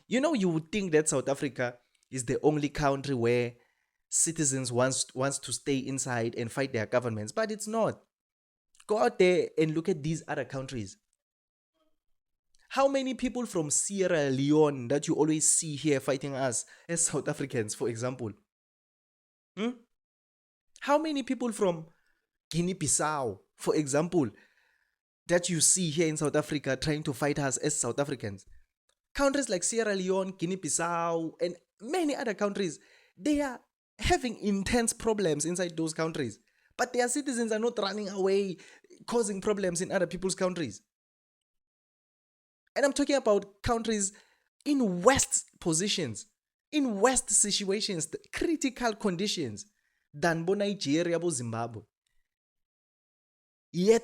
You would think that South Africa is the only country where citizens wants to stay inside and fight their governments, but it's not. Go out there and look at these other countries. How many people from Sierra Leone that you always see here fighting us as South Africans, for example? Hmm? How many people from Guinea-Bissau, for example, that you see here in South Africa trying to fight us as South Africans? Countries like Sierra Leone, Guinea-Bissau, and many other countries, they are having intense problems inside those countries. But their citizens are not running away, causing problems in other people's countries. And I'm talking about countries in West positions, in West situations, critical conditions, than Nigeria, Zimbabwe. Yet,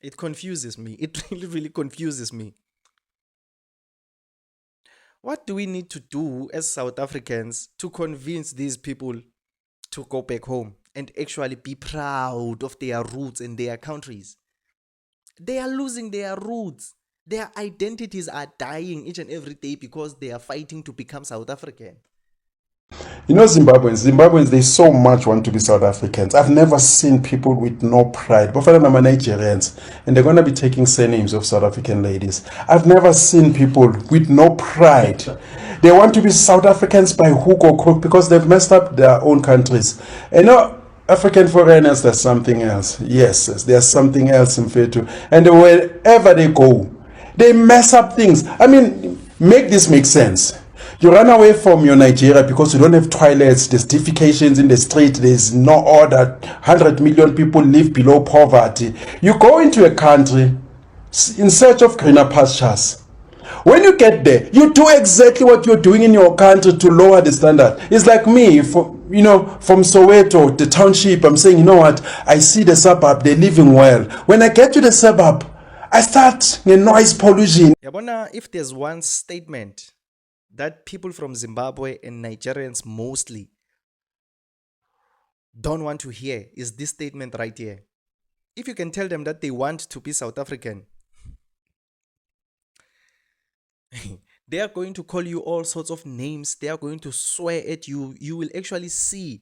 it confuses me. It really, really confuses me. What do we need to do as South Africans to convince these people to go back home and actually be proud of their roots and their countries? They are losing their roots. Their identities are dying each and every day because they are fighting to become South African. Zimbabweans, they so much want to be South Africans. I've never seen people with no pride. But for them, I'm Nigerians, and they're going to be taking surnames of South African ladies. I've never seen people with no pride. They want to be South Africans by hook or crook because they've messed up their own countries. And African foreigners, there's something else. Yes, there's something else in Fetu. And wherever they go, they mess up things. I mean, make this make sense. You run away from your Nigeria because you don't have toilets, there's defecations in the street, there's no order, 100 million people live below poverty. You go into a country in search of greener pastures. When you get there, you do exactly what you're doing in your country to lower the standard. It's like me, from Soweto, the township, I'm saying, you know what, I see the suburb, they're living well. When I get to the suburb, I start the noise pollution. Yabona, if there's one statement that people from Zimbabwe and Nigerians mostly don't want to hear, is this statement right here. If you can tell them that they want to be South African, they are going to call you all sorts of names. They are going to swear at you. You will actually see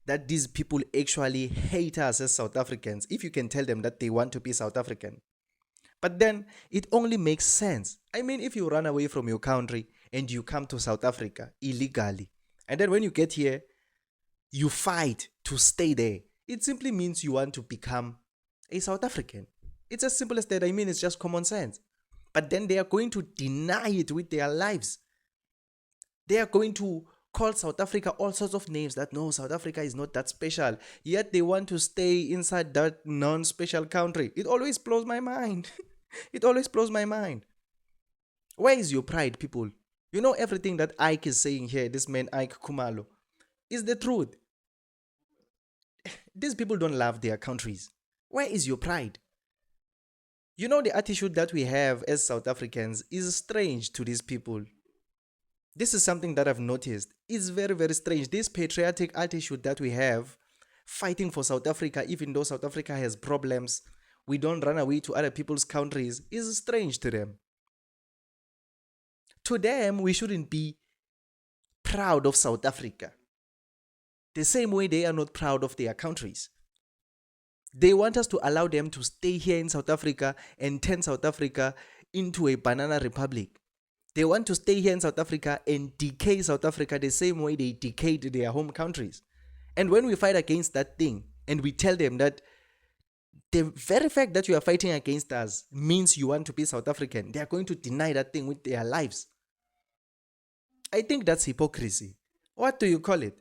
that these people actually hate us as South Africans if you can tell them that they want to be South African. But then it only makes sense. I mean, if you run away from your country and you come to South Africa illegally, and then when you get here, you fight to stay there, it simply means you want to become a South African. It's as simple as that. I mean, it's just common sense. But then they are going to deny it with their lives. They are going to call South Africa all sorts of names that no, South Africa is not that special. Yet they want to stay inside that non-special country. It always blows my mind. It always blows my mind. Where is your pride, people? You know, everything that Ike is saying here, this man Ike Kumalo, is the truth. These people don't love their countries. Where is your pride? You know, the attitude that we have as South Africans is strange to these people. This is something that I've noticed. It's very, very strange. This patriotic attitude that we have, fighting for South Africa, even though South Africa has problems, we don't run away to other people's countries, is strange to them. To them, we shouldn't be proud of South Africa. The same way they are not proud of their countries. They want us to allow them to stay here in South Africa and turn South Africa into a banana republic. They want to stay here in South Africa and decay South Africa the same way they decayed their home countries. And when we fight against that thing and we tell them that the very fact that you are fighting against us means you want to be South African, they are going to deny that thing with their lives. I think that's hypocrisy. What do you call it?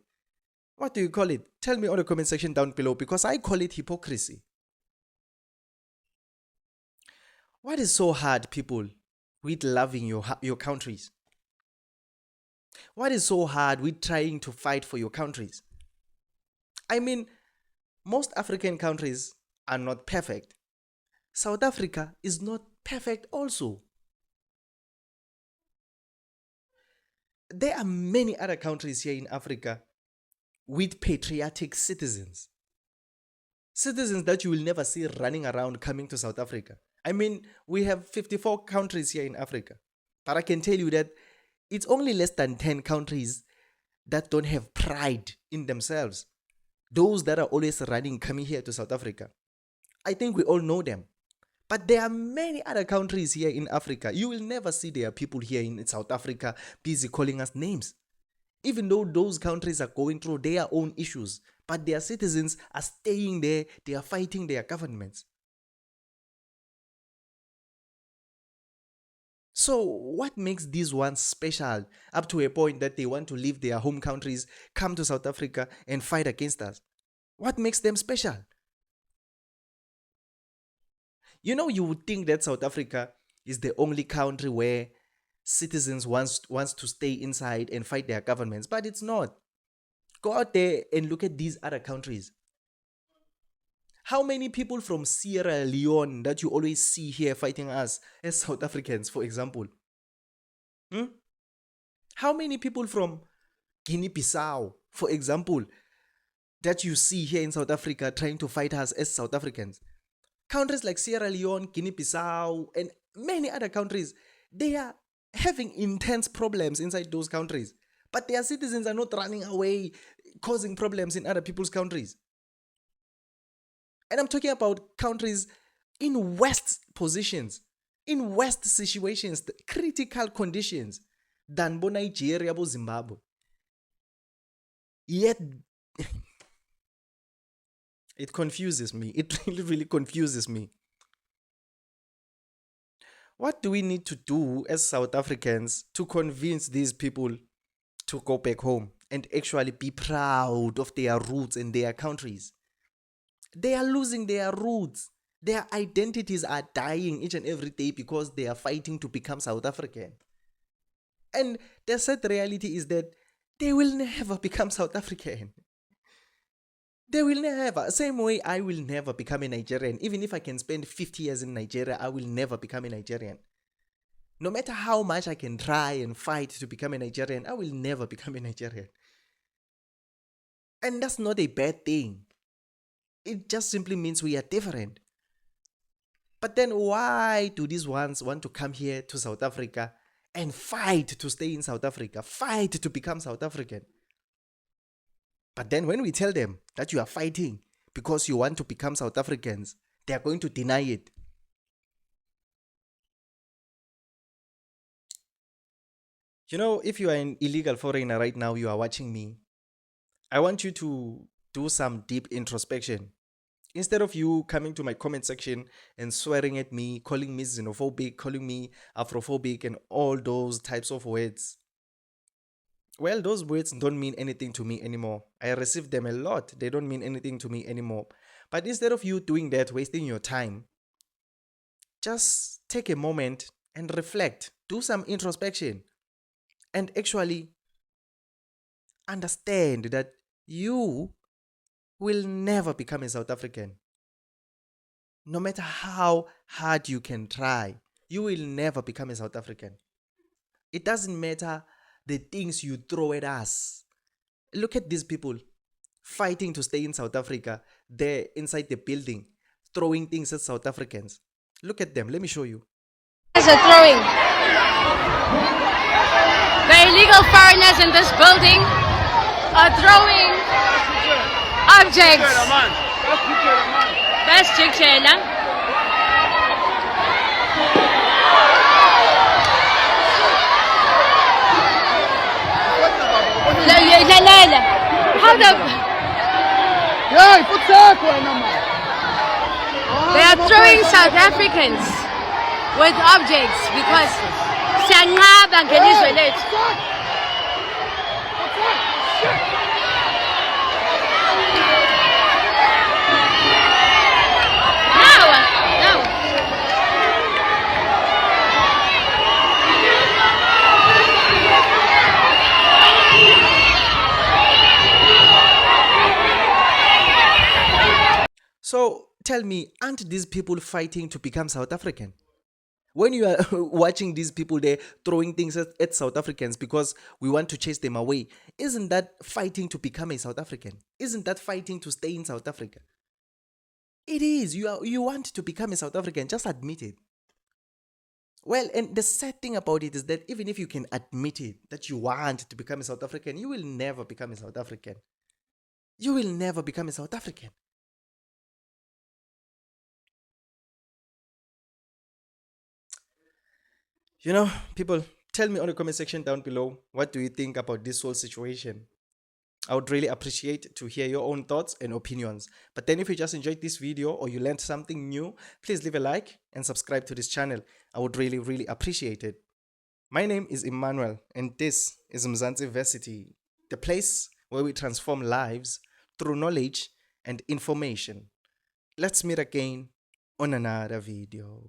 What do you call it? Tell me on the comment section down below, because I call it hypocrisy. What is so hard, people, with loving your countries? What is so hard with trying to fight for your countries? I mean, most African countries are not perfect. South Africa is not perfect also. There are many other countries here in Africa with patriotic citizens. Citizens that you will never see running around coming to South Africa. I mean, we have 54 countries here in Africa. But I can tell you that it's only less than 10 countries that don't have pride in themselves. Those that are always running, coming here to South Africa. I think we all know them. But there are many other countries here in Africa. You will never see there are people here in South Africa busy calling us names. Even though those countries are going through their own issues, but their citizens are staying there, they are fighting their governments. So, what makes these ones special up to a point that they want to leave their home countries, come to South Africa, and fight against us? What makes them special? You would think that South Africa is the only country where citizens wants to stay inside and fight their governments, but it's not. Go out there and look at these other countries. How many people from Sierra Leone that you always see here fighting us as South Africans, for example? Hmm? How many people from Guinea-Bissau, for example, that you see here in South Africa trying to fight us as South Africans? Countries like Sierra Leone, Guinea-Bissau, and many other countries, they are having intense problems inside those countries. But their citizens are not running away, causing problems in other people's countries. And I'm talking about countries in West positions, in West situations, critical conditions, than Nigeria, Zimbabwe. Yet, it confuses me. It really, really confuses me. What do we need to do as South Africans to convince these people to go back home and actually be proud of their roots and their countries? They are losing their roots. Their identities are dying each and every day because they are fighting to become South African. And the sad reality is that they will never become South African. They will never. Same way I will never become a Nigerian. Even if I can spend 50 years in Nigeria, I will never become a Nigerian. No matter how much I can try and fight to become a Nigerian, I will never become a Nigerian. And that's not a bad thing. It just simply means we are different. But then why do these ones want to come here to South Africa and fight to stay in South Africa, fight to become South African? But then when we tell them that you are fighting because you want to become South Africans, they are going to deny it. If you are an illegal foreigner right now, you are watching me, I want you to do some deep introspection. Instead of you coming to my comment section and swearing at me, calling me xenophobic, calling me Afrophobic, and all those types of words. Well, those words don't mean anything to me anymore. I receive them a lot. They don't mean anything to me anymore. But instead of you doing that, wasting your time, just take a moment and reflect. Do some introspection. And actually understand that you will never become a South African. No matter how hard you can try, you will never become a South African. It doesn't matter the things you throw at us. Look at these people fighting to stay in South Africa. They're inside the building, throwing things at South Africans. Look at them. Let me show you. There's a throwing. The illegal foreigners in this building are throwing objects. That's Chichela. How they are throwing South Africans with objects because siyanqaba ngelizwe lethu. So tell me, aren't these people fighting to become South African? When you are watching these people there throwing things at South Africans because we want to chase them away, isn't that fighting to become a South African? Isn't that fighting to stay in South Africa? It is. You want to become a South African, just admit it. Well, and the sad thing about it is that even if you can admit it, that you want to become a South African, you will never become a South African. You will never become a South African. People, tell me on the comment section down below, what do you think about this whole situation? I would really appreciate to hear your own thoughts and opinions. But then if you just enjoyed this video or you learned something new, please leave a like and subscribe to this channel. I would really, really appreciate it. My name is Emmanuel, and this is Mzansi Versity, the place where we transform lives through knowledge and information. Let's meet again on another video.